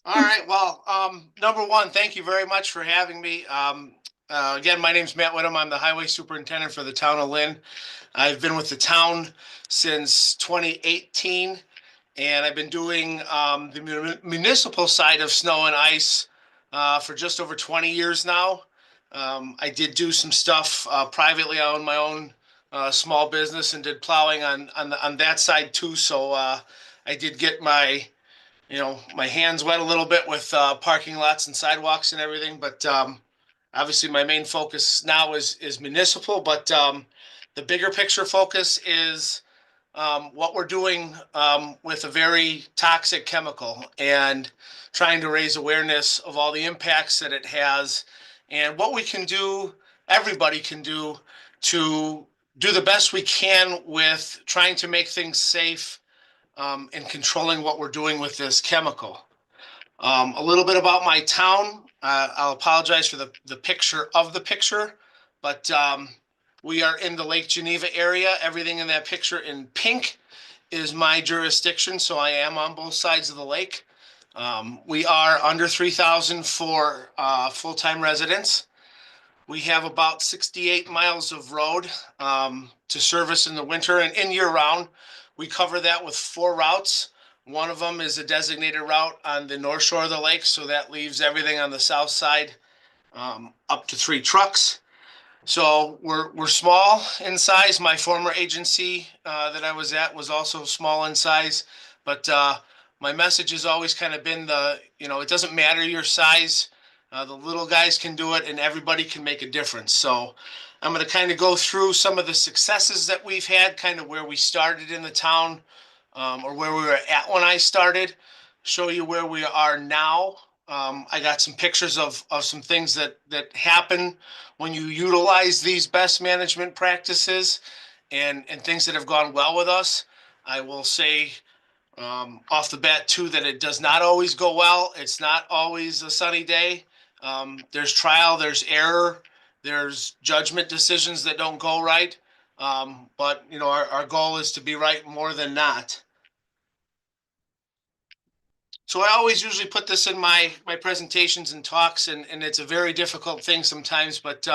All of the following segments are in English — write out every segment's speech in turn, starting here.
All right. Well, number one, thank you very much for having me. Again, my name's Matt Wittum. I'm the highway superintendent for the town of Linn. I've been with the town since 2018, and I've been doing the municipal side of snow and ice for just over 20 years now. I did do some stuff privately. I own my own small business and did plowing on that side too. So I did get my hands wet a little bit with parking lots and sidewalks and everything. But obviously, my main focus now is municipal. But the bigger picture focus is what we're doing with a very toxic chemical and trying to raise awareness of all the impacts that it has and what we can do, everybody can do to do the best we can with trying to make things safe and controlling what we're doing with this chemical. A little bit about my town. I'll apologize for the picture of the picture, but we are in the Lake Geneva area. Everything in that picture in pink is my jurisdiction, so I am on both sides of the lake. We are under 3,000 for full-time residents. We have about 68 miles of road to service in the winter and in year round. We cover that with 4 routes. One of them is a designated route on the north shore of the lake, so that leaves everything on the south side up to 3 trucks. So we're small in size. My former agency that I was at was also small in size, but my message has always kind of been it doesn't matter your size. The little guys can do it, and everybody can make a difference. So I'm going to kind of go through some of the successes that we've had, kind of where we started in the town, or where we were at when I started, show you where we are now. I got some pictures of some things that happen when you utilize these best management practices and things that have gone well with us. I will say off the bat too that it does not always go well. It's not always a sunny day. There's trial, there's error, there's judgment decisions that don't go right. But our goal is to be right more than not. So I always usually put this in my presentations and talks, and it's a very difficult thing sometimes, but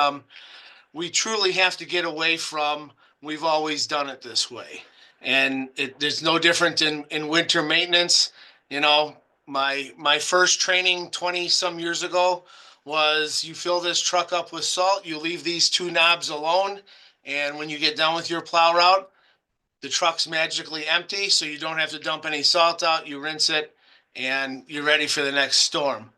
we truly have to get away from we've always done it this way. And there's no different in winter maintenance. You know, my first training 20 some years ago was you fill this truck up with salt, you leave these 2 knobs alone, and when you get done with your plow route, the truck's magically empty, so you don't have to dump any salt out. You rinse it, and you're ready for the next storm.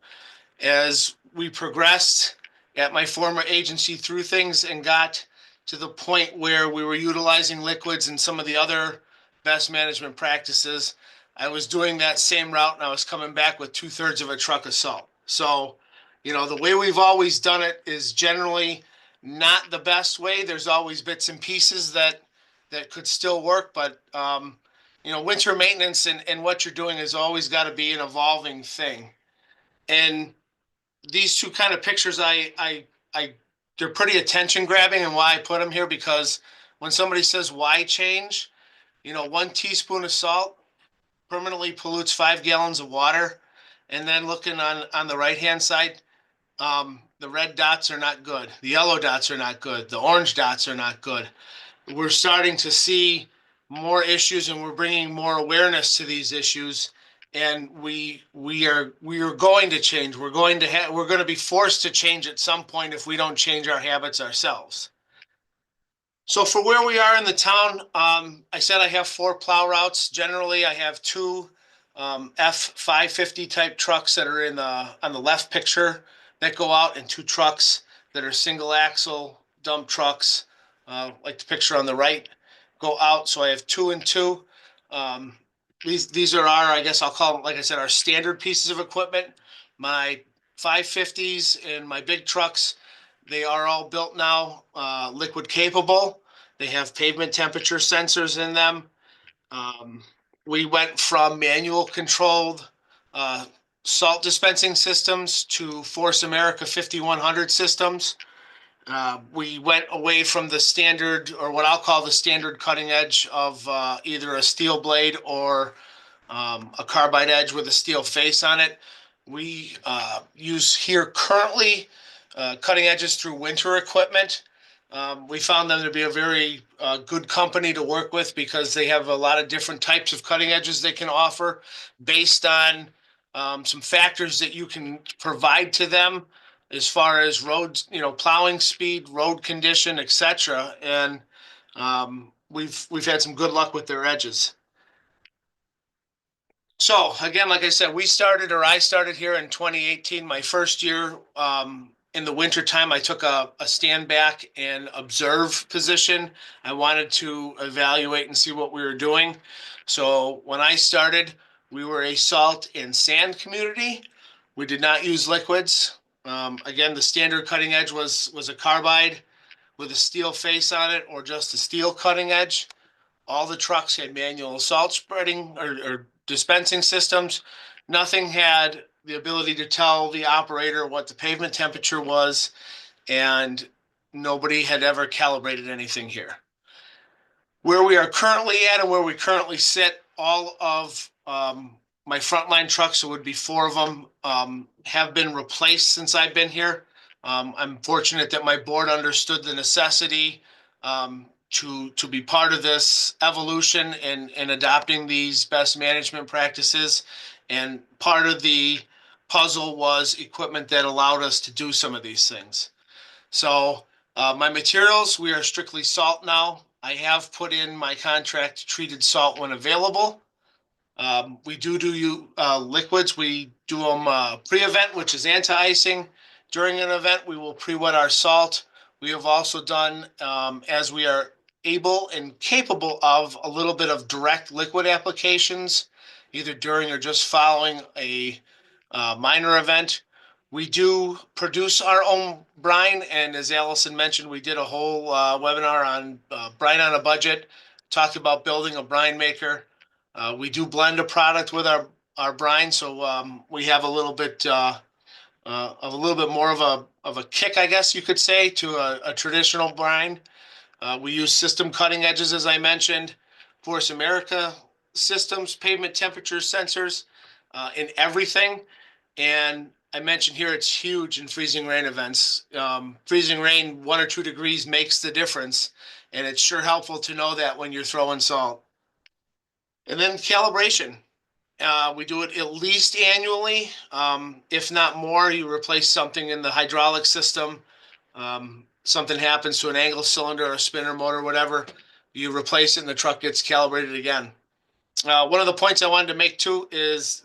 As we progressed at my former agency through things and got to the point where we were utilizing liquids and some of the other best management practices, I was doing that same route and I was coming back with 2/3 of a truck of salt. So, the way we've always done it is generally not the best way. There's always bits and pieces that could still work, but winter maintenance and what you're doing has always got to be an evolving thing. And these two kind of pictures, I they're pretty attention grabbing, and why I put them here because when somebody says why change, 1 teaspoon of salt permanently pollutes 5 gallons of water, and then looking on the right hand side, the red dots are not good, the yellow dots are not good, the orange dots are not good. We're starting to see more issues, and we're bringing more awareness to these issues, and we are going to change. We're going to be forced to change at some point if we don't change our habits ourselves. So for where we are in the town, I said I have 4 plow routes. Generally, I have 2 F550 type trucks that are on the left picture that go out, and 2 trucks that are single axle dump trucks, like the picture on the right, go out. So I have 2 and 2. These are I guess I'll call them, like I said, our standard pieces of equipment. My 550s and my big trucks, they are all built now liquid capable. They have pavement temperature sensors in them. We went from manual controlled uh, salt dispensing systems to Force America 5100 systems. We went away from the standard, or what I'll call the standard cutting edge of either a steel blade or a carbide edge with a steel face on it. We use here currently cutting edges through winter equipment. We found them to be a very good company to work with because they have a lot of different types of cutting edges they can offer based on some factors that you can provide to them as far as roads, plowing speed, road condition, etc. And we've had some good luck with their edges. So again, like I said, I started here in 2018. My first year in the winter time, I took a stand back and observe position. I wanted to evaluate and see what we were doing. So when I started, we were a salt and sand community. We did not use liquids. Again, the standard cutting edge was a carbide with a steel face on it or just a steel cutting edge. All the trucks had manual salt spreading or dispensing systems. Nothing had the ability to tell the operator what the pavement temperature was, and nobody had ever calibrated anything here. Where we are currently at and where we currently sit, all of my frontline trucks, so it would be four of them, have been replaced since I've been here. I'm fortunate that my board understood the necessity to be part of this evolution and adopting these best management practices. And part of the puzzle was equipment that allowed us to do some of these things. So my materials, we are strictly salt now. I have put in my contract treated salt when available. We do liquids. We do them pre-event, which is anti-icing. During an event, we will pre-wet our salt. We have also done, as we are able and capable of, a little bit of direct liquid applications, either during or just following a minor event. We do produce our own brine, and as Allison mentioned, we did a whole webinar on brine on a budget, talked about building a brine maker. We do blend a product with our brine, so we have a little bit more of a kick, I guess you could say, to a traditional brine. We use system cutting edges, as I mentioned, Force America systems, pavement temperature sensors in everything. And I mentioned here it's huge in freezing rain events. Freezing rain, 1 or 2 degrees makes the difference. And it's sure helpful to know that when you're throwing salt. And then calibration. We do it at least annually. If not more, you replace something in the hydraulic system. Something happens to an angle cylinder or a spinner motor, whatever. You replace it and the truck gets calibrated again. One of the points I wanted to make too is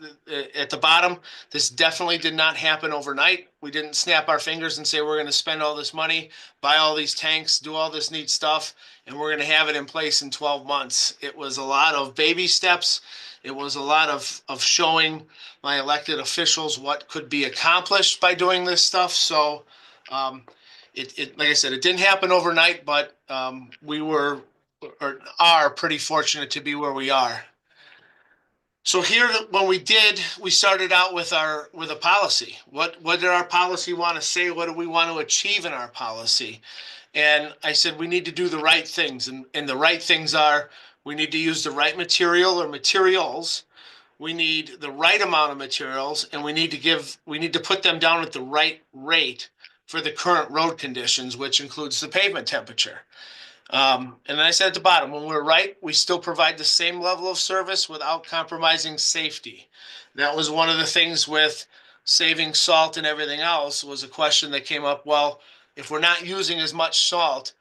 at the bottom, this definitely did not happen overnight. We didn't snap our fingers and say we're going to spend all this money, buy all these tanks, do all this neat stuff, and we're going to have it in place in 12 months. It was a lot of baby steps. It was a lot of showing my elected officials what could be accomplished by doing this stuff. So like I said, it didn't happen overnight, but we were or are pretty fortunate to be where we are. So here, when we started out with a policy. What did our policy want to say? What do we want to achieve in our policy? And I said we need to do the right things, and the right things are we need to use the right material or materials. We need the right amount of materials, and we need to put them down at the right rate for the current road conditions, which includes the pavement temperature. And then I said at the bottom, when we're right, we still provide the same level of service without compromising safety. That was one of the things with saving salt and everything else was a question that came up. Well, if we're not using as much salt,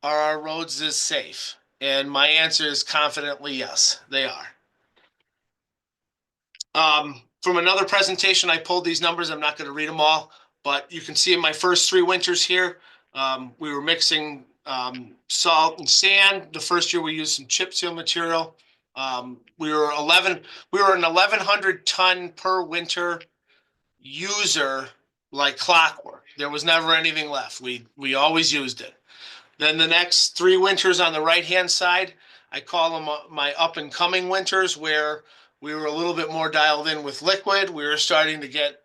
are our roads as safe? And my answer is confidently yes, they are. From another presentation, I pulled these numbers. I'm not going to read them all, but you can see in my first 3 winters here, we were mixing salt and sand. The first year we used some chip seal material. We were an 1,100 ton per winter user, like clockwork. There was never anything left. We always used it. Then the next 3 winters on the right-hand side, I call them my up-and-coming winters, where we were a little bit more dialed in with liquid. We were starting to get,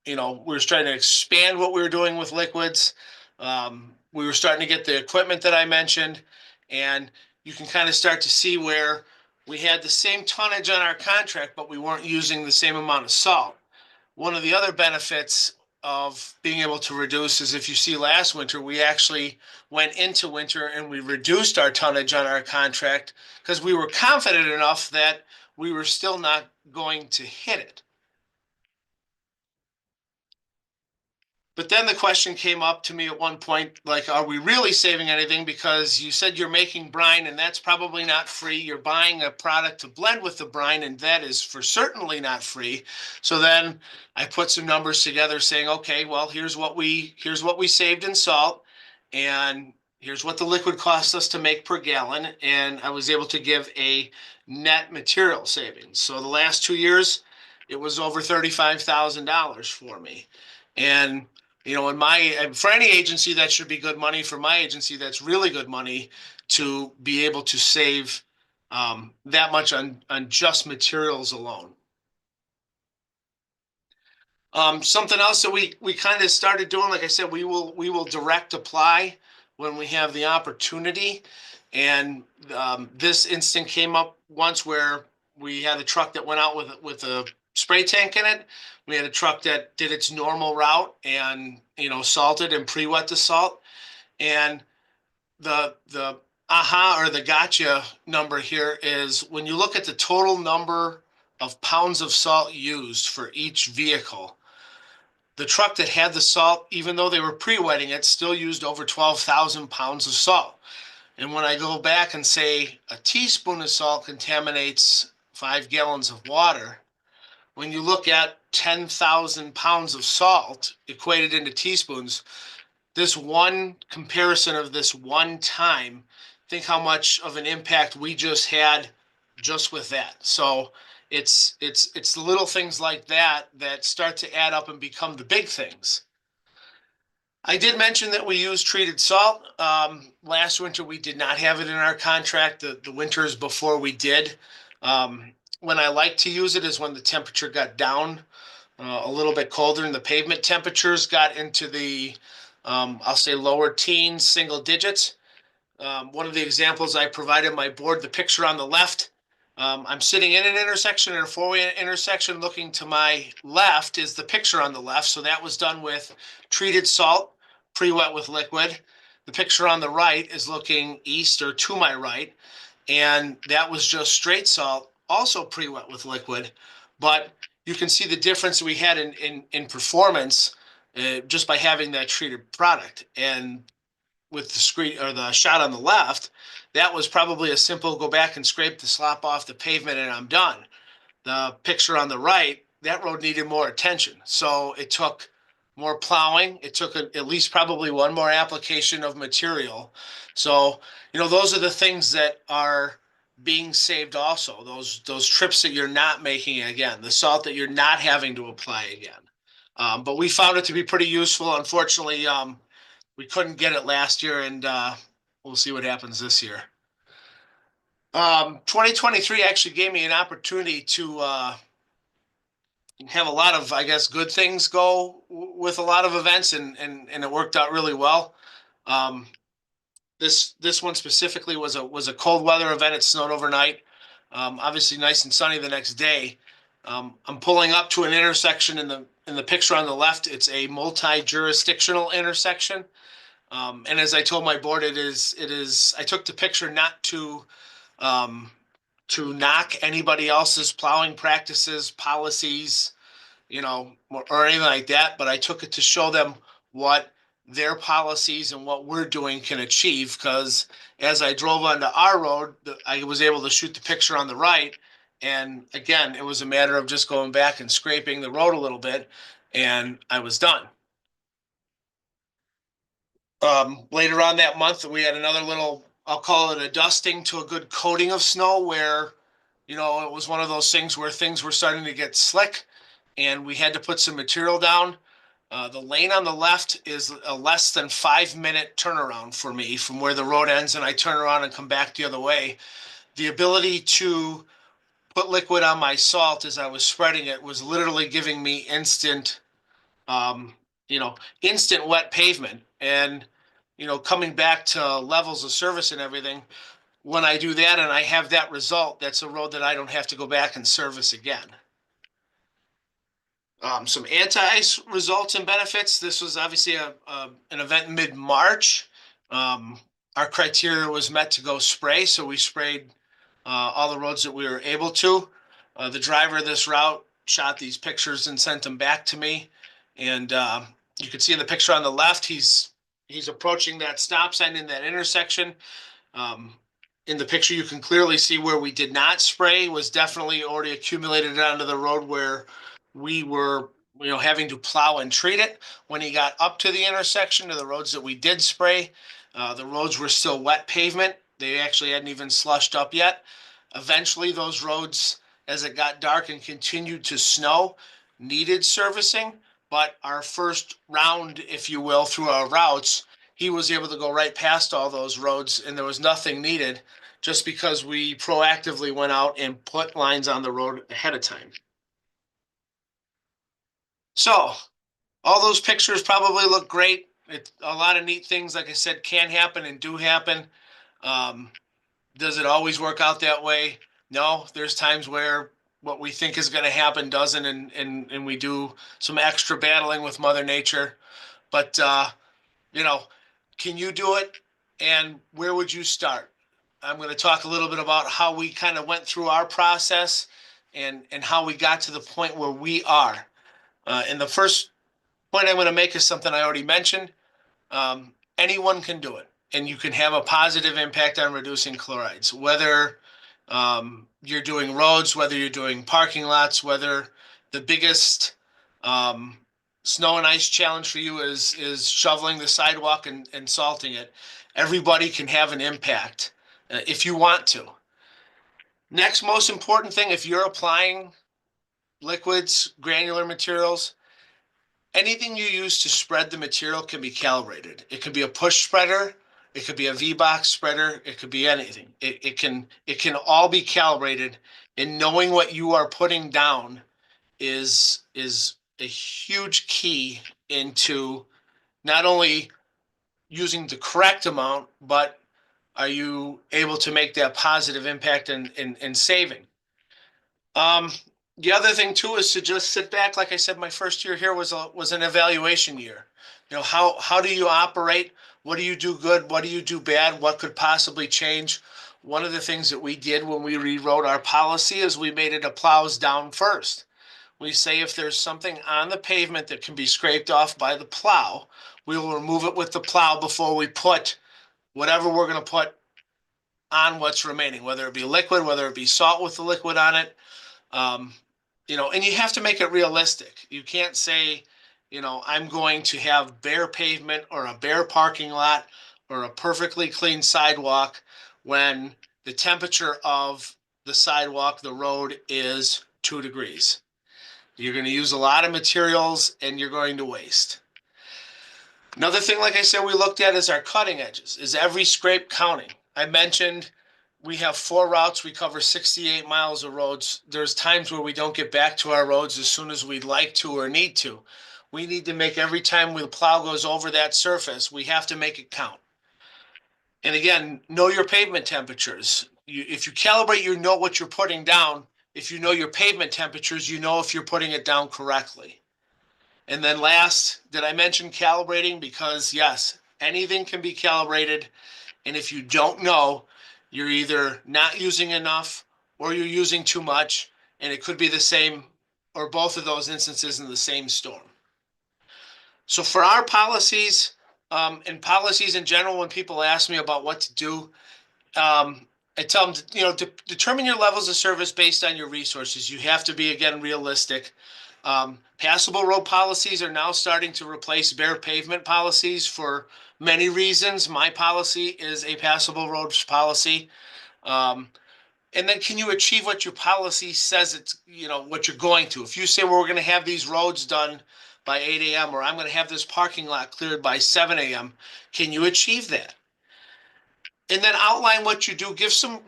we were starting to expand what we were doing with liquids. We were starting to get the equipment that I mentioned, and you can kind of start to see where we had the same tonnage on our contract, but we weren't using the same amount of salt. One of the other benefits of being able to reduce is if you see last winter, we actually went into winter and we reduced our tonnage on our contract because we were confident enough that we were still not going to hit it. But then the question came up to me at one point, like, are we really saving anything? Because you said you're making brine and that's probably not free. You're buying a product to blend with the brine and that is for certainly not free. So then I put some numbers together saying, okay, well, here's what we saved in salt and here's what the liquid cost us to make per gallon. And I was able to give a net material savings. So the last 2 years, it was over $35,000 for me. And for any agency, that should be good money. For my agency, that's really good money to be able to save that much on just materials alone. Something else that we kind of started doing, like I said, we will direct apply when we have the opportunity. And this instant came up once where we had a truck that went out with a spray tank in it. We had a truck that did its normal route and salted and pre-wet the salt. And the aha or the gotcha number here is when you look at the total number of pounds of salt used for each vehicle, the truck that had the salt, even though they were pre-wetting it, still used over 12,000 pounds of salt. And when I go back and say a teaspoon of salt contaminates 5 gallons of water, when you look at 10,000 pounds of salt equated into teaspoons, this one comparison of this one time, think how much of an impact we just had just with that. So it's the little things like that that start to add up and become the big things. I did mention that we use treated salt. Last winter, we did not have it in our contract. The winters before we did. When I like to use it is when the temperature got down a little bit colder and the pavement temperatures got into the, I'll say lower teens, single digits. One of the examples I provided my board, the picture on the left, I'm sitting in an intersection, in a four-way intersection. Looking to my left is the picture on the left. So that was done with treated salt, pre-wet with liquid. The picture on the right is looking east or to my right. And that was just straight salt, also pre-wet with liquid. But you can see the difference we had in performance just by having that treated product. And with the screen or the shot on the left, that was probably a simple go back and scrape the slop off the pavement and I'm done. The picture on the right, that road needed more attention. So it took more plowing. It took at least probably one more application of material. So, those are the things that are being saved also. Those trips that you're not making again, the salt that you're not having to apply again. But we found it to be pretty useful. Unfortunately, we couldn't get it last year, and we'll see what happens this year. 2023 actually gave me an opportunity to have a lot of, I guess, good things go with a lot of events, and it worked out really well. This one specifically was a cold weather event. It snowed overnight. Obviously, nice and sunny the next day. I'm pulling up to an intersection in the picture on the left. It's a multi-jurisdictional intersection. And as I told my board, it is, I took the picture not to knock anybody else's plowing practices, policies, or anything like that, but I took it to show them what their policies and what we're doing can achieve. Because as I drove onto our road, I was able to shoot the picture on the right. And again, it was a matter of just going back and scraping the road a little bit, and I was done. Later on that month, we had another little, I'll call it a dusting to a good coating of snow where, it was one of those things where things were starting to get slick and we had to put some material down. The lane on the left is a less than 5 minute turnaround for me from where the road ends and I turn around and come back the other way. The ability to put liquid on my salt as I was spreading it was literally giving me um, instant wet pavement. And, coming back to levels of service and everything, when I do that and I have that result, that's a road that I don't have to go back and service again. Some anti-ice results and benefits. This was obviously an event in mid-March. Our criteria was met to go spray, so we sprayed all the roads that we were able to. The driver of this route shot these pictures and sent them back to me. And you can see in the picture on the left, he's approaching that stop sign in that intersection. Um, in the picture, you can clearly see where we did not spray was definitely already accumulated onto the road where we were, having to plow and treat it. When he got up to the intersection to the roads that we did spray, the roads were still wet pavement. They actually hadn't even slushed up yet. Eventually, those roads, as it got dark and continued to snow, needed servicing. But our first round, if you will, through our routes, he was able to go right past all those roads and there was nothing needed just because we proactively went out and put lines on the road ahead of time. So all those pictures probably look great. It's a lot of neat things, like I said, can happen and do happen. Does it always work out that way? No, there's times where what we think is going to happen doesn't, and we do some extra battling with Mother Nature. But you know, can you do it? And where would you start? I'm going to talk a little bit about how we kind of went through our process and how we got to the point where we are. And the first point I'm going to make is something I already mentioned. Anyone can do it, and you can have a positive impact on reducing chlorides, whether you're doing roads, whether you're doing parking lots, whether the biggest snow and ice challenge for you is shoveling the sidewalk and salting it. Everybody can have an impact if you want to. Next most important thing, if you're applying liquids, granular materials, anything you use to spread the material can be calibrated. It could be a push spreader, it could be a V-box spreader, it could be anything. It can all be calibrated, and knowing what you are putting down is a huge key into not only using the correct amount, but are you able to make that positive impact in saving? Um, the other thing too is to just sit back. Like I said, my first year here was an evaluation year. How do you operate? What do you do good? What do you do bad? What could possibly change? One of the things that we did when we rewrote our policy is we made it a plows down first. We say if there's something on the pavement that can be scraped off by the plow, we will remove it with the plow before we put whatever we're going to put on what's remaining, whether it be liquid, whether it be salt with the liquid on it. Um, and you have to make it realistic. You can't say, I'm going to have bare pavement or a bare parking lot or a perfectly clean sidewalk when the temperature of the sidewalk, the road is 2 degrees. You're going to use a lot of materials and you're going to waste. Another thing, like I said, we looked at is our cutting edges. Is every scrape counting? I mentioned we have 4 routes. We cover 68 miles of roads. There's times where we don't get back to our roads as soon as we'd like to or need to. We need to make every time the plow goes over that surface, we have to make it count. And again, know your pavement temperatures. If you calibrate, you know what you're putting down. If you know your pavement temperatures, you know if you're putting it down correctly. And then last, did I mention calibrating? Because yes, anything can be calibrated. And if you don't know, you're either not using enough or you're using too much. And it could be the same or both of those instances in the same storm. So for our policies and policies in general, when people ask me about what to do, I tell them, to determine your levels of service based on your resources. You have to be, again, realistic. Passable road policies are now starting to replace bare pavement policies for many reasons. My policy is a passable roads policy. And then can you achieve what your policy says it's, what you're going to? If you say, well, we're going to have these roads done by 8 a.m. or I'm going to have this parking lot cleared by 7 a.m., can you achieve that? And then outline what you do. Give some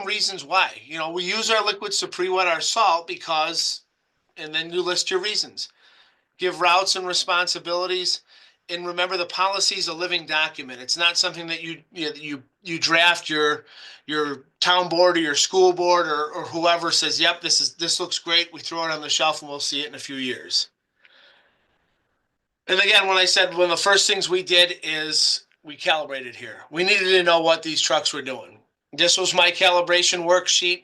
reasons why. We use our liquids to pre-wet our salt because, and then you list your reasons. Give routes and responsibilities. And remember, the policy is a living document. It's not something that you draft your town board or your school board or whoever says, yep, this looks great. We throw it on the shelf and we'll see it in a few years. And again, when I said one of the first things we did is we calibrated here. We needed to know what these trucks were doing. This was my calibration worksheet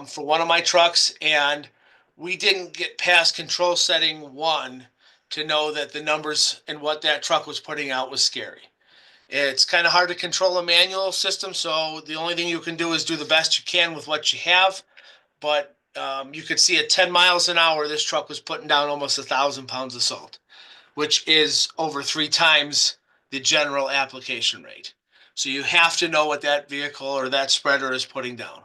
for one of my trucks, and we didn't get past control setting 1 to know that the numbers and what that truck was putting out was scary. It's kind of hard to control a manual system, so the only thing you can do is do the best you can with what you have. But you could see at 10 miles an hour, this truck was putting down almost 1,000 pounds of salt, which is over 3 times the general application rate. So you have to know what that vehicle or that spreader is putting down.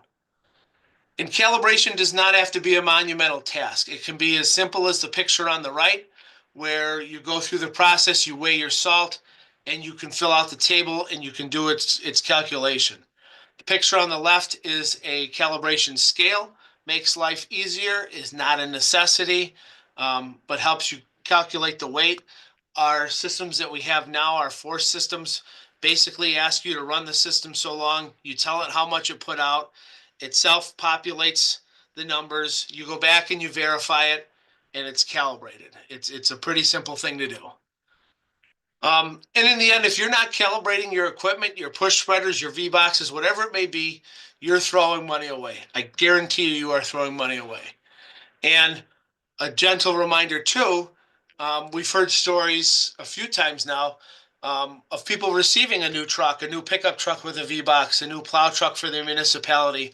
And calibration does not have to be a monumental task. It can be as simple as the picture on the right, where you go through the process, you weigh your salt, and you can fill out the table and you can do its calculation. The picture on the left is a calibration scale. Makes life easier, is not a necessity, but helps you calculate the weight. Our systems that we have now, our force systems, basically ask you to run the system so long, you tell it how much it put out, it self-populates the numbers, you go back and you verify it, and it's calibrated. It's a pretty simple thing to do. And in the end, if you're not calibrating your equipment, your push spreaders, your V boxes, whatever it may be, you're throwing money away. I guarantee you are throwing money away. And a gentle reminder too, we've heard stories a few times now of people receiving a new truck, a new pickup truck with a V box, a new plow truck for their municipality,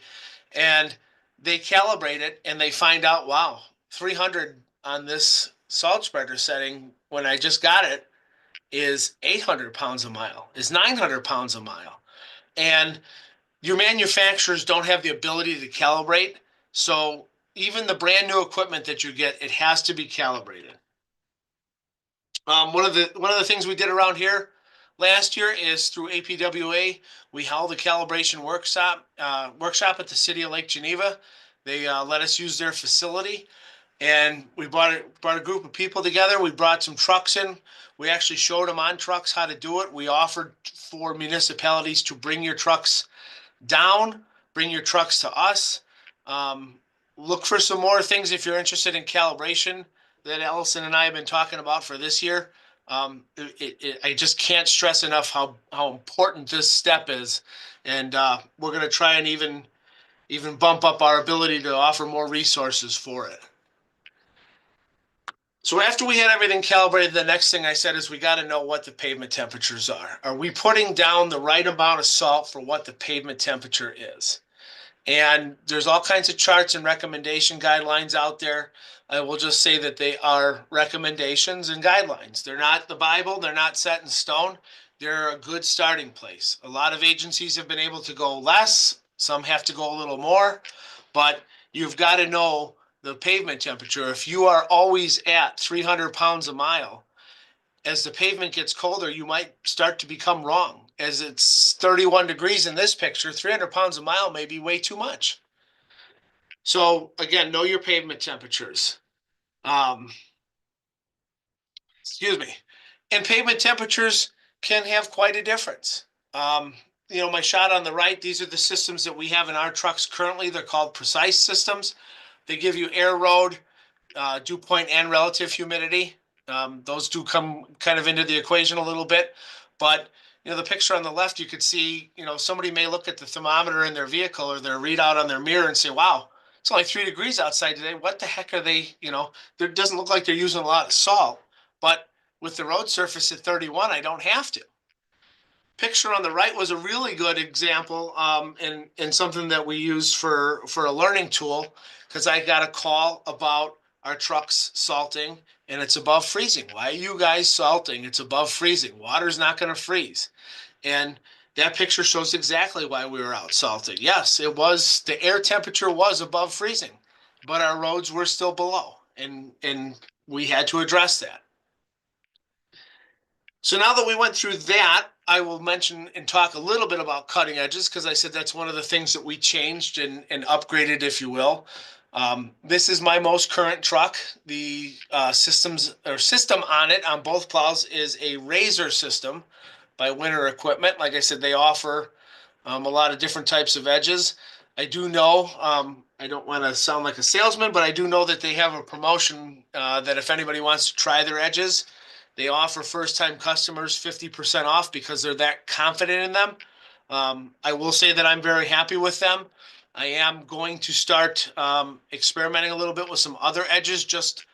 and they calibrate it and they find out, wow, 300 on this salt spreader setting when I just got it is 800 pounds a mile, is 900 pounds a mile. And your manufacturers don't have the ability to calibrate. So even the brand new equipment that you get, it has to be calibrated. One of the things we did around here last year is through APWA, we held a calibration workshop at the city of Lake Geneva. They let us use their facility. And we brought a group of people together. We brought some trucks in. We actually showed them on trucks how to do it. We offered for municipalities to bring your trucks down, bring your trucks to us. Look for some more things if you're interested in calibration that Allison and I have been talking about for this year. I just can't stress enough how important this step is. And we're going to try and even bump up our ability to offer more resources for it. So after we had everything calibrated, the next thing I said is we got to know what the pavement temperatures are. Are we putting down the right amount of salt for what the pavement temperature is? And there's all kinds of charts and recommendation guidelines out there. I will just say that they are recommendations and guidelines. They're not the Bible. They're not set in stone. They're a good starting place. A lot of agencies have been able to go less. Some have to go a little more, but you've got to know the pavement temperature. If you are always at 300 pounds a mile, as the pavement gets colder, you might start to become wrong. As it's 31 degrees in this picture, 300 pounds a mile may be way too much. So again, know your pavement temperatures. Excuse me. And pavement temperatures can have quite a difference. My shot on the right, these are the systems that we have in our trucks currently. They're called precise systems. They give you air road, dew point, and relative humidity. Those do come kind of into the equation a little bit, but the picture on the left, you could see, somebody may look at the thermometer in their vehicle or their readout on their mirror and say, wow, it's only 3 degrees outside today. What the heck are they, it doesn't look like they're using a lot of salt, but with the road surface at 31, I don't have to. Picture on the right was a really good example and something that we used for a learning tool, because I got a call about our trucks salting and it's above freezing. Why are you guys salting? It's above freezing. Water's not going to freeze. And that picture shows exactly why we were out salting. Yes, it was, the air temperature was above freezing, but our roads were still below, and we had to address that. So now that we went through that, I will mention and talk a little bit about cutting edges, because I said that's one of the things that we changed and upgraded, if you will. This is my most current truck. The system on it on both plows is a razor system by Winter Equipment. Like I said, they offer a lot of different types of edges. I do know, I don't want to sound like a salesman, but I do know that they have a promotion that if anybody wants to try their edges, They offer first-time customers 50% off because they're that confident in them. I will say that I'm very happy with them. I am going to start experimenting a little bit with some other edges just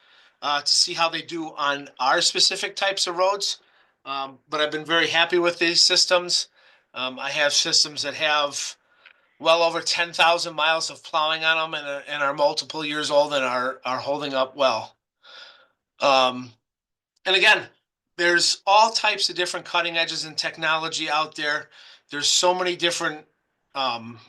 to see how they do on our specific types of roads. But I've been very happy with these systems. I have systems that have well over 10,000 miles of plowing on them and are multiple years old and are holding up well. Um, and again, there's all types of different cutting edges and technology out there. There's so many different um,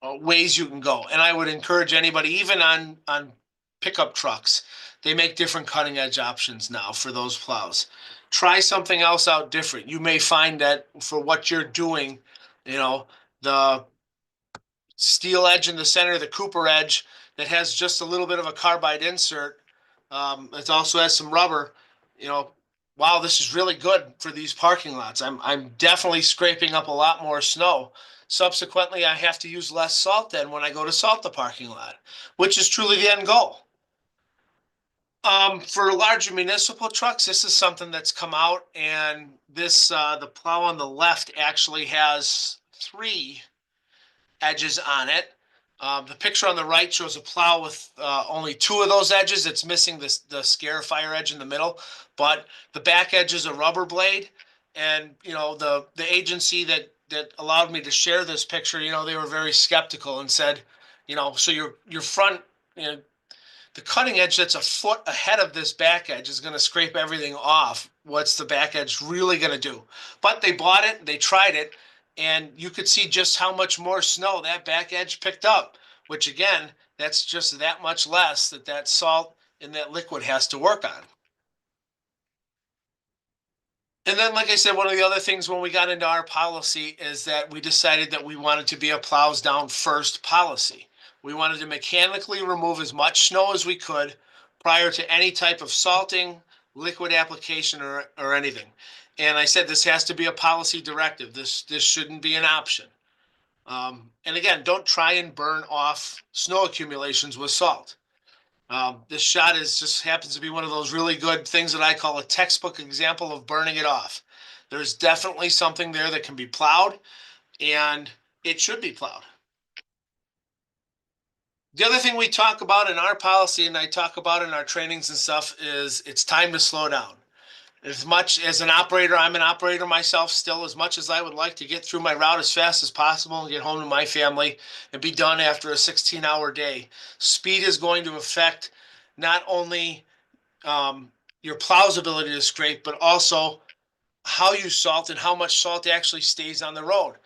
ways you can go. And I would encourage anybody, even on pickup trucks, they make different cutting edge options now for those plows. Try something else out different. You may find that for what you're doing, you know, the steel edge in the center, the Cooper edge that has just a little bit of a carbide insert. It also has some rubber. You know, wow, this is really good for these parking lots. I'm definitely scraping up a lot more snow. Subsequently, I have to use less salt then when I go to salt the parking lot, which is truly the end goal. For larger municipal trucks, this is something that's come out, and this the plow on the left actually has three edges on it. The picture on the right shows a plow with only two of those edges. It's missing the scare fire edge in the middle, but the back edge is a rubber blade. And the agency that allowed me to share this picture, they were very skeptical and said, so your front, the cutting edge that's a foot ahead of this back edge is going to scrape everything off. What's the back edge really going to do? But they bought it, they tried it, and you could see just how much more snow that back edge picked up, which again, that's just that much less that salt and that liquid has to work on. And then, like I said, one of the other things when we got into our policy is that we decided that we wanted to be a plows down first policy. We wanted to mechanically remove as much snow as we could prior to any type of salting, liquid application, or anything. And I said this has to be a policy directive. This shouldn't be an option. And again, don't try and burn off snow accumulations with salt. This shot just happens to be one of those really good things that I call a textbook example of burning it off. There's definitely something there that can be plowed, and it should be plowed. The other thing we talk about in our policy, and I talk about in our trainings and stuff, is it's time to slow down. As much as an operator, I'm an operator myself still, as much as I would like to get through my route as fast as possible and get home to my family and be done after a 16-hour day. Speed is going to affect not only your plow's ability to scrape, but also how you salt and how much salt actually stays on the road.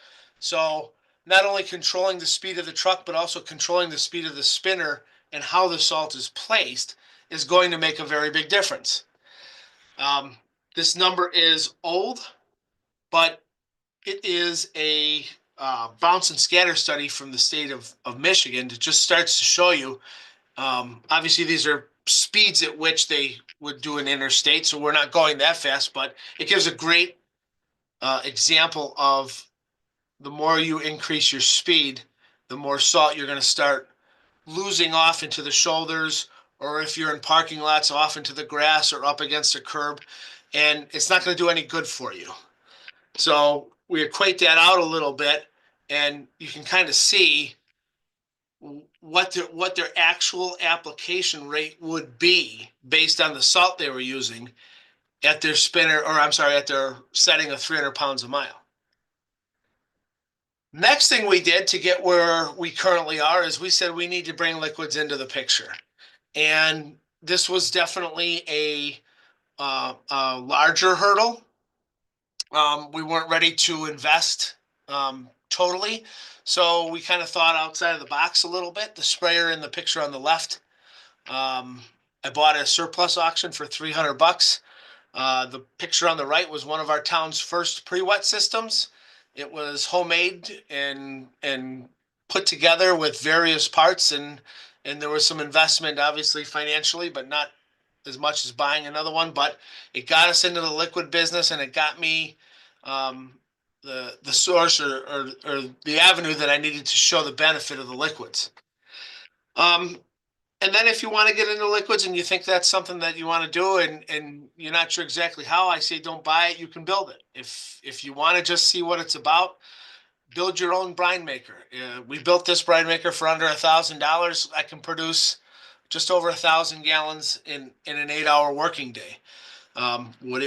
So not only controlling the speed of the truck, but also controlling the speed of the spinner and how the salt is placed is going to make a very big difference. This number is old, but it is a bounce and scatter study from the state of Michigan that just starts to show you. Obviously, these are speeds at which they would do an interstate, so we're not going that fast, but it gives a great example of the more you increase your speed, the more salt you're going to start losing off into the shoulders, or if you're in parking lots, off into the grass or up against a curb, and it's not going to do any good for you. So we equate that out a little bit, and you can kind of see what their actual application rate would be based on the salt they were using at their spinner, or I'm sorry, at their setting of 300 pounds a mile. Next thing we did to get where we currently are is we said we need to bring liquids into the picture. And this was definitely a larger hurdle. We weren't ready to invest totally. So we kind of thought outside of the box a little bit. The sprayer in the picture on the left, I bought a surplus auction for $300. The picture on the right was one of our town's first pre-wet systems. It was homemade and put together with various parts, and there was some investment, obviously financially, but not as much as buying another one. But it got us into the liquid business, and it got me the source or the avenue that I needed to show the benefit of the liquids. And then if you want to get into liquids and you think that's something that you want to do and you're not sure exactly how, I say don't buy it, you can build it. If you want to just see what it's about, build your own brine maker. We built this brine maker for under $1,000. I can produce just over 1,000 gallons in an 8-hour working day. Would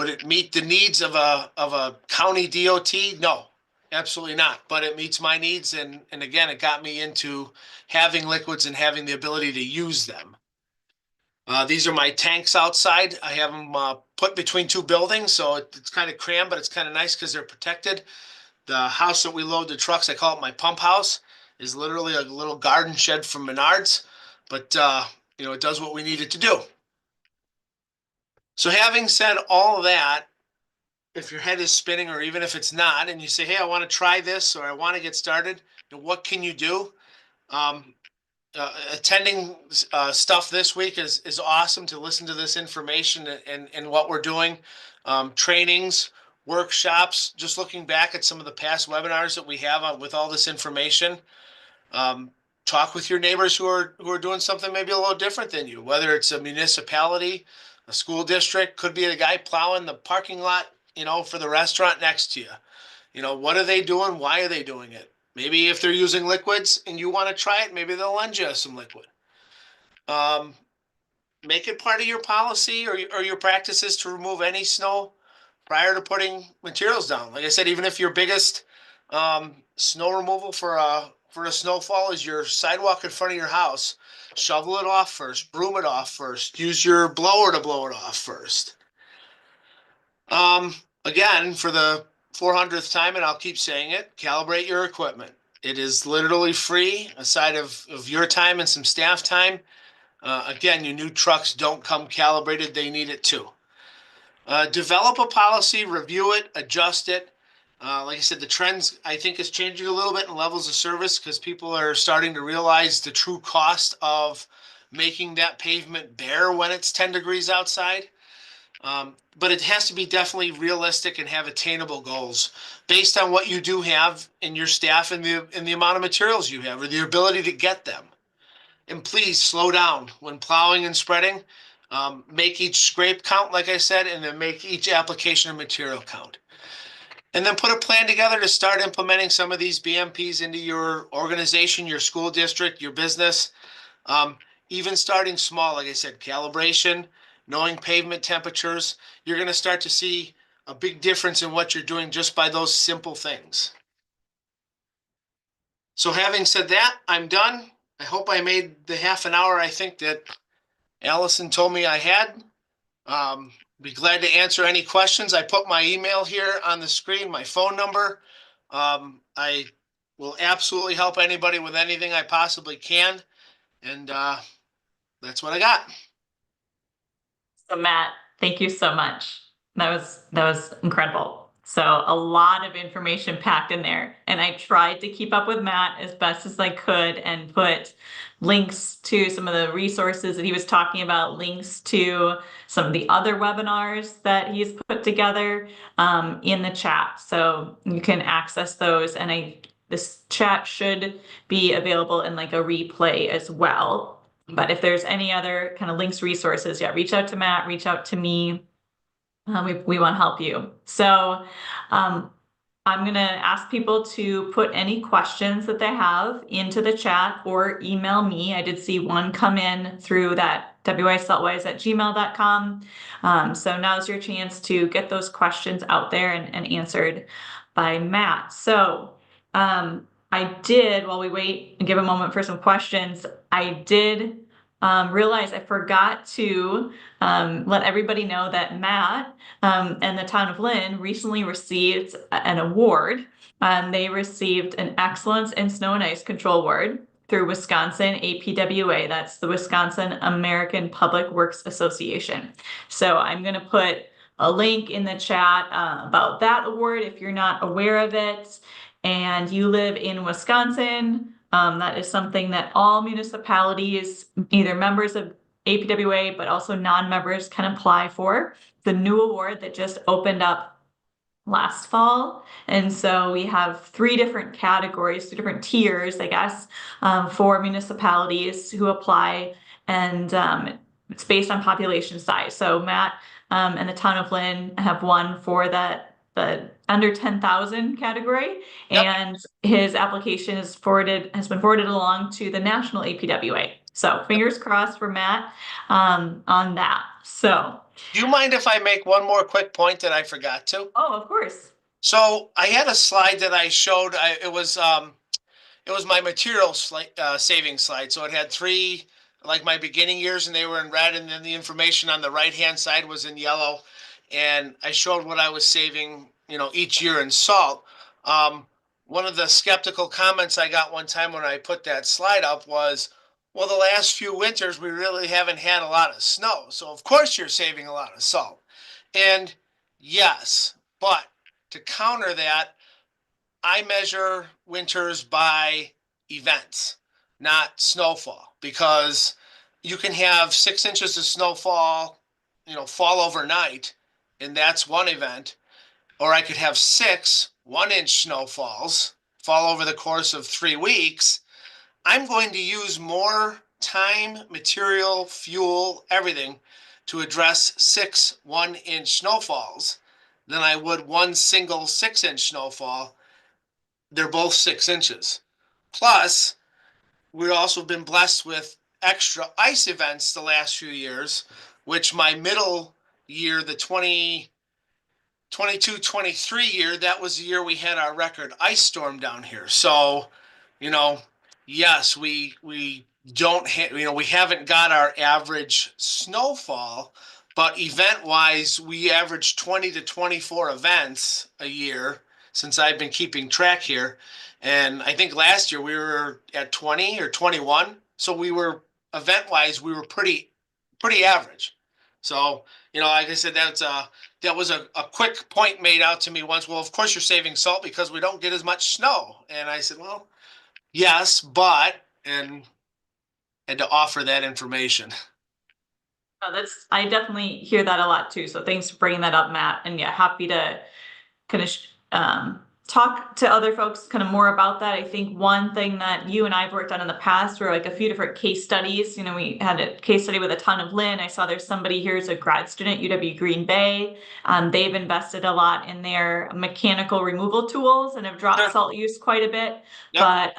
it meet the needs of a county DOT? No, absolutely not. But it meets my needs, and again, it got me into having liquids and having the ability to use them. These are my tanks outside. I have them put between two buildings, so it's kind of crammed, but it's kind of nice because they're protected. The house that we load the trucks, I call it my pump house, is literally a little garden shed from Menards, but it does what we need it to do. So having said all of that, if your head is spinning or even if it's not, and you say, hey, I want to try this or I want to get started, what can you do? Attending stuff this week is awesome to listen to this information and what we're doing. Trainings, workshops, just looking back at some of the past webinars that we have with all this information. Talk with your neighbors who are doing something maybe a little different than you, whether it's a municipality, a school district, could be a guy plowing the parking lot, for the restaurant next to you. What are they doing? Why are they doing it? Maybe if they're using liquids and you want to try it, maybe they'll lend you some liquid. Make it part of your policy or your practices to remove any snow prior to putting materials down. Like I said, even if your biggest snow removal for a snowfall is your sidewalk in front of your house, shovel it off first, broom it off first, use your blower to blow it off first. Again, for the 400th time, and I'll keep saying it, calibrate your equipment. It is literally free, aside of your time and some staff time. Again, your new trucks don't come calibrated. They need it too. Develop a policy, review it, adjust it. Like I said, the trends, I think, is changing a little bit in levels of service because people are starting to realize the true cost of making that pavement bare when it's 10 degrees outside. But it has to be definitely realistic and have attainable goals based on what you do have in your staff and the amount of materials you have or the ability to get them. And please slow down when plowing and spreading. Make each scrape count, like I said, and then make each application of material count. And then put a plan together to start implementing some of these BMPs into your organization, your school district, your business. Even starting small, like I said, calibration, knowing pavement temperatures, you're going to start to see a big difference in what you're doing just by those simple things. So having said that, I'm done. I hope I made the half an hour I think that Allison told me I had. Be glad to answer any questions. I put my email here on the screen, my phone number. I will absolutely help anybody with anything I possibly can. And that's what I got. So Matt, thank you so much. That was incredible. So a lot of information packed in there. And I tried to keep up with Matt as best as I could and put links to some of the resources that he was talking about, links to some of the other webinars that he's put together in the chat. So you can access those. And this chat should be available in like a replay as well. But if there's any other kind of links, resources, yeah, reach out to Matt, reach out to me. We want to help you. So I'm going to ask people to put any questions that they have into the chat or email me. I did see one come in through that wisaltwise@gmail.com. So now's your chance to get those questions out there and answered by Matt. So I did, while we wait and give a moment for some questions, I did realize I forgot to let everybody know that Matt and the town of Linn recently received an award. They received an Excellence in Snow and Ice Control Award through Wisconsin APWA. That's the Wisconsin American Public Works Association. So I'm going to put a link in the chat about that award if you're not aware of it and you live in Wisconsin. That is something that all municipalities, either members of APWA, but also non-members, can apply for. The new award that just opened up last fall. And so we have three different categories, three different tiers, I guess, for municipalities who apply. And it's based on population size. So Matt and the town of Linn have won for the under 10,000 category, Yep. and his application has been forwarded along to the national APWA. So fingers crossed for Matt on that. So, Do you mind if I make one more quick point that I forgot to? oh, of course. So I had a slide that I showed. It was my material saving slide. So it had three, like my beginning years, and they were in red, and then the information on the right-hand side was in yellow. And I showed what I was saving, each year in salt. One of the skeptical comments I got one time when I put that slide up was, well, the last few winters, we really haven't had a lot of snow. So of course you're saving a lot of salt. And yes, but to counter that, I measure winters by events, not snowfall, because you can have 6 inches of snowfall, fall overnight, and that's one event. Or I could have six 1 inch snowfalls fall over the course of 3 weeks. I'm going to use more time, material, fuel, everything to address six 1 inch snowfalls than I would one single 6 inch snowfall. They're both 6 inches. Plus, we've also been blessed with extra ice events the last few years, which my middle year, the 2022-23 year, that was the year we had our record ice storm down here. So, you know, yes, we don't we haven't got our average snowfall, but event wise, we average 20 to 24 events a year since I've been keeping track here. And I think last year we were at 20 or 21. So we were event wise, we were pretty average. So, like I said, that was a quick point made out to me once. Well, of course you're saving salt because we don't get as much snow. And I said, well, yes, but, and had to offer that information. Oh, I definitely hear that a lot too. So thanks for bringing that up, Matt. And yeah, happy to kind of talk to other folks kind of more about that. I think one thing that you and I've worked on in the past were like a few different case studies. We had a case study with a ton of Linn. I saw there's somebody here who's a grad student, UW Green Bay. They've invested a lot in their mechanical removal tools and have dropped Sure. salt use quite a bit. Yep. But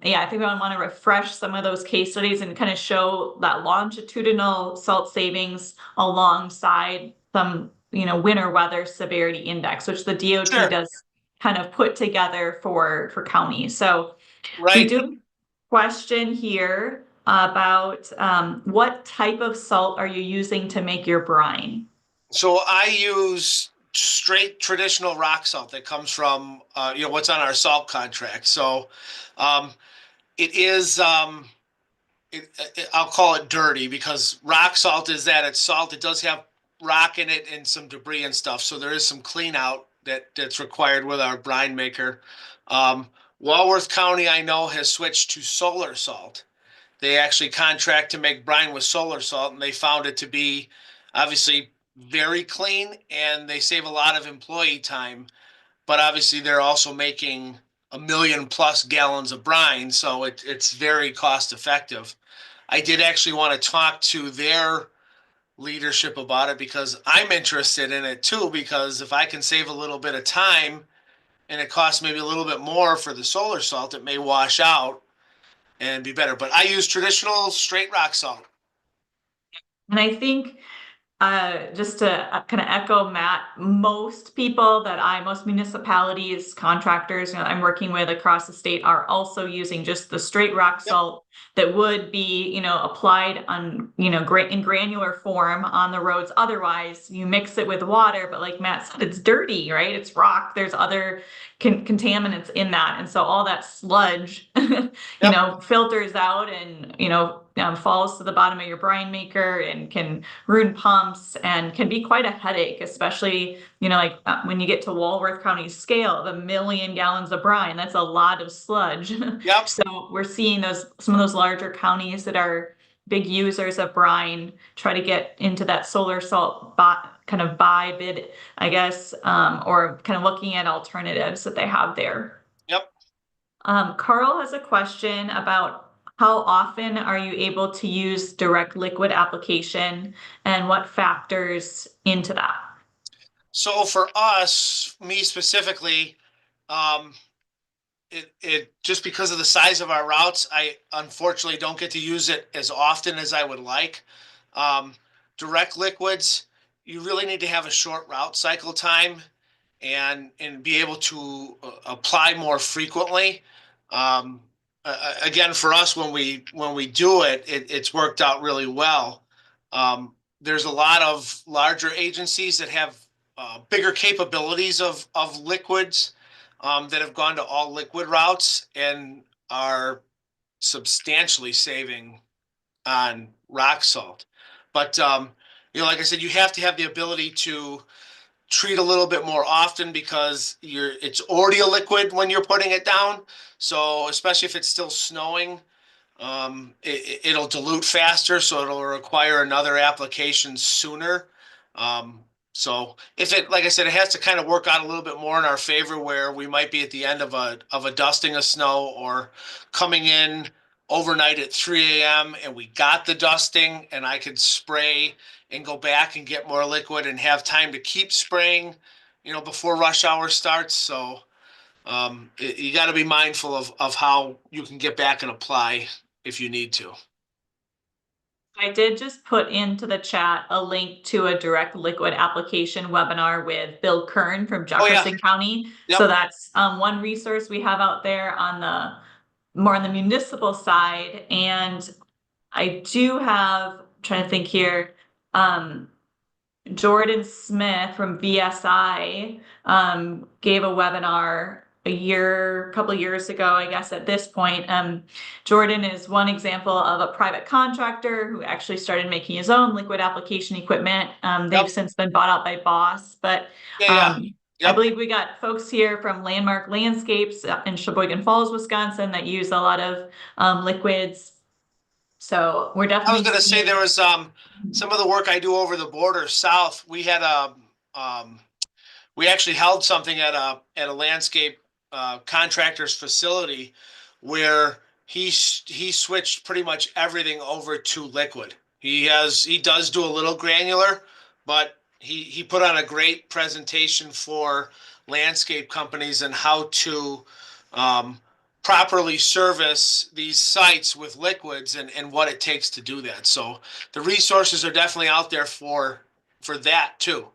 yeah, I think we want to refresh some of those case studies and kind of show that longitudinal salt savings alongside some winter weather severity index, which the DOT Sure. does kind of put together for counties. So we Right. do question here about what type of salt are you using to make your brine? So I use straight traditional rock salt that comes from, what's on our salt contract. So um, it is, I'll call it dirty because rock salt is that it's salt. It does have rock in it and some debris and stuff. So there is some clean out that's required with our brine maker. Walworth County, I know, has switched to solar salt. They actually contract to make brine with solar salt, and they found it to be obviously very clean, and they save a lot of employee time. But obviously, they're also making 1 million+ gallons of brine, so it's very cost effective. I did actually want to talk to their leadership about it because I'm interested in it too. Because if I can save a little bit of time and it costs maybe a little bit more for the solar salt, it may wash out and be better. But I use traditional straight rock salt. And I think just to kind of echo Matt, most municipalities, contractors, I'm working with across the state are also using just the straight rock Yep. salt that would be, applied on, in granular form on the roads. Otherwise, you mix it with water, but like Matt said, it's dirty, right? It's rock. There's other contaminants in that. And so all that sludge, Yep. filters out and, falls to the bottom of your brine maker and can ruin pumps and can be quite a headache, especially, like when you get to Walworth County scale, the 1 million gallons of brine, that's a lot of sludge. Yep. So we're seeing some of those larger counties that are big users of brine, try to get into that solar salt kind of buy bid, I guess, or kind of looking at alternatives that they have there. Yep. Carl has a question about how often are you able to use direct liquid application and what factors into that? So for us, me specifically, um, it just because of the size of our routes, I unfortunately don't get to use it as often as I would like. Um, Direct liquids, you really need to have a short route cycle time and be able to apply more frequently. Um, Again, for us, when we do it, it's worked out really well. There's a lot of larger agencies that have bigger capabilities of liquids that have gone to all liquid routes and are substantially saving on rock salt. But like I said, you have to have the ability to treat a little bit more often because it's already a liquid when you're putting it down. So especially if it's still snowing, it'll dilute faster, so it'll require another application sooner. Um, so if it, like I said, it has to kind of work out a little bit more in our favor, where we might be at the end of a dusting of snow or coming in overnight at 3 a.m. and we got the dusting, and I could spray and go back and get more liquid and have time to keep spraying, before rush hour starts. So you got to be mindful of how you can get back and apply if you need to. I did just put into the chat a link to a direct liquid application webinar with Bill Kern from Oh yeah, Jefferson County. So yep. that's one resource we have out there on the more on the municipal side. And I do have, trying to think here, Jordan Smith from VSI gave a webinar a couple of years ago, I guess at this point. Jordan is one example of a private contractor who actually started making his own liquid application equipment. They've Yep. since been bought out by Boss, but Yeah, yeah. I Yep. believe we got folks here from Landmark Landscapes in Sheboygan Falls, Wisconsin, that use a lot of liquids. So we're I was definitely gonna say there seeing. was some of the work I do over the border south. We had um we actually held something at a landscape contractor's facility where he switched pretty much everything over to liquid. He does do a little granular, but he put on a great presentation for landscape companies and how to um, properly service these sites with liquids and what it takes to do that. So the resources are definitely out there for that too.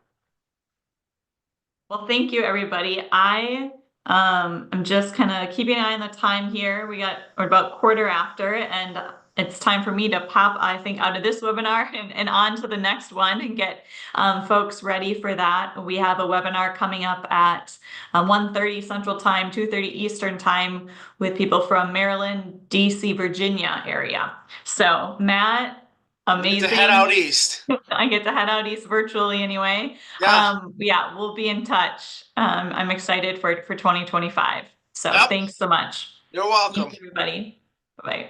Well, thank you, everybody. I am just kind of keeping an eye on the time here. We're about quarter after, and it's time for me to pop, I think, out of this webinar and on to the next one and get folks ready for that. We have a webinar coming up at 1:30 Central Time, 2:30 Eastern Time with people from Maryland, DC, Virginia area. So, Matt, You get to head out amazing. east. I get to head out east virtually anyway. Yeah. Yeah, we'll be in touch. I'm excited for 2025. So Yep. thanks so much. You're Thanks, welcome. everybody. Bye.